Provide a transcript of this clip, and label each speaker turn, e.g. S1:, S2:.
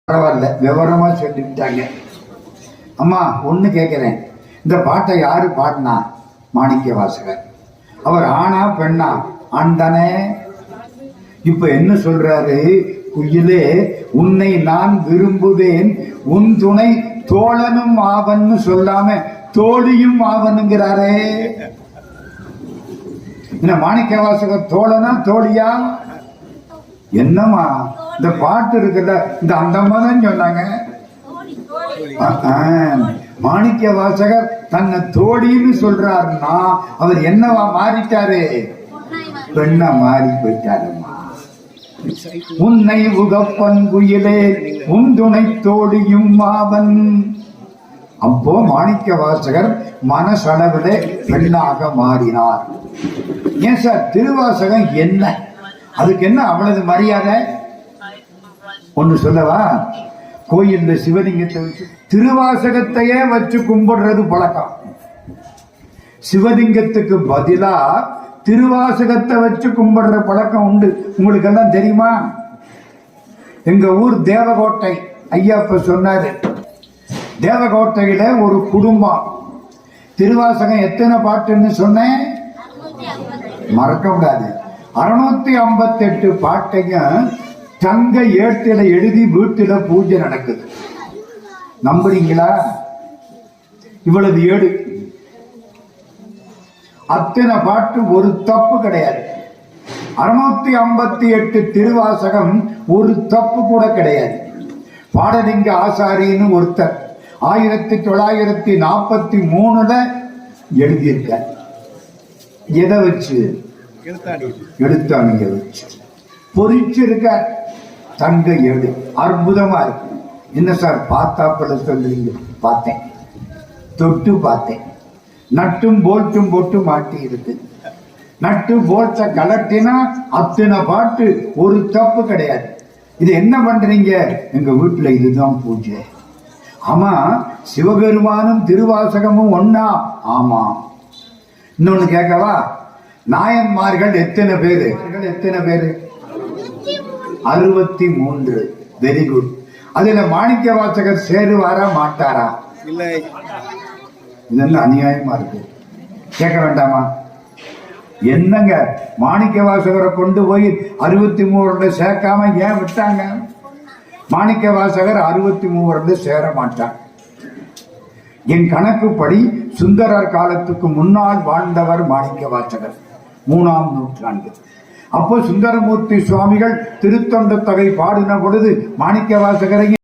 S1: பரவாயில்ல, விவரமா சொல்லிவிட்டாங்க. அம்மா ஒண்ணு கேட்கிறேன், இந்த பாட்டை யாரு பாடினா? மாணிக்க வாசகர். அவர் ஆனா பெண்ணா? ஆண் தானே. இப்ப என்ன சொல்றாரு? குயிலே உன்னை நான் விரும்புவேன், உன் துணை தோழனும் ஆவன்னு சொல்லாம தோழியும் ஆவனுங்கிறாரே. என்ன மாணிக்க வாசகர் தோழனா தோழியா? என்னம்மா இந்த பாட்டு இருக்குல்ல, இந்த அந்த தான் சொன்னாங்க. மாணிக்க வாசகர் தன்னை தோழின்னு சொல்றாருன்னா அவர் என்னவா மாறிட்டாரு? பெண்ணா மாறி போயிட்டாருமா. உன்னை உகப்பன் குயிலே உன் துணை தோழியும் ஆவன். அப்போ மாணிக்க வாசகர் மனசளவில பெண்ணாக மாறினார். ஏன் சார் திருவாசகம் என்ன, அதுக்கு என்ன அவ்வளவு மரியாதை? ஒன்னு சொல்லவா? கோயில்ல சிவலிங்கத்தை வச்சு திருவாசகத்தையே வச்சு கும்பிடுறது பழக்கம். சிவலிங்கத்துக்கு பதிலா திருவாசகத்தை வச்சு கும்பிடுற பழக்கம் உண்டு. உங்களுக்கு எல்லாம் தெரியுமா? எங்க ஊர் தேவகோட்டை ஐயாப்ப சொன்னாரு. தேவகோட்டையில ஒரு குடும்பம். திருவாசகம் எத்தனை பாட்டுன்னு சொன்னேன்? மறக்க கூடாது. 658 பாட்டையும் தங்க ஏட்டில எழுதி வீட்டில பூஜை நடக்குது. நம்புறீங்களா? இவ்வளவு ஏடு, அத்தனை பாட்டு, ஒரு தப்பு கிடையாது. 658 திருவாசகம் ஒரு தப்பு கூட கிடையாது. பாடலிங்க ஆசாரின்னு ஒருத்தர் 1943 எழுதியிருக்க. எதை வச்சு? எழுத்தாணிய வச்சு பொறிச்சிருக்க. தங்க ஏடு அற்புதமா இருக்கு. என்ன சார் பார்த்தாப்பல சொல்றீங்க? பார்த்தேன், தொட்டு பார்த்தேன். நட்டும் போல்ட்டும் போட்டு மாட்டி இருக்கு. நட்டு போல்ட்ட கலட்டினா அத்தனை பாட்டு, ஒரு தப்பு கிடையாது. இது என்ன பண்றீங்க? எங்க வீட்டுல இதுதான் பூஜை. ஆமா, சிவபெருமானும் திருவாசகமும் ஒன்னா? ஆமா. இன்னொன்னு கேட்கவா? நாயன்மார்கள் எத்தனை பேரு? 63. Very good. அதுல மாணிக்க வாசகர் சேருவாரா மாட்டாரா? இல்லை. இதெல்லாம் அநியாயமா இருக்கு. கேட்க வேண்டாமா? என்னங்க மாணிக்க வாசகரை கொண்டு போய் 63 சேர்க்காம ஏன் விட்டாங்க? மாணிக்க வாசகர் 63 சேர மாட்டார். என் கணக்குப்படி சுந்தரர் காலத்துக்கு முன்னால் வாழ்ந்தவர் மாணிக்க வாசகர், 3ஆம் நூற்றாண்டு. அப்போ சுந்தரமூர்த்தி சுவாமிகள் திருத்தொண்ட தொகை பாடின பொழுது மாணிக்க வாசகரை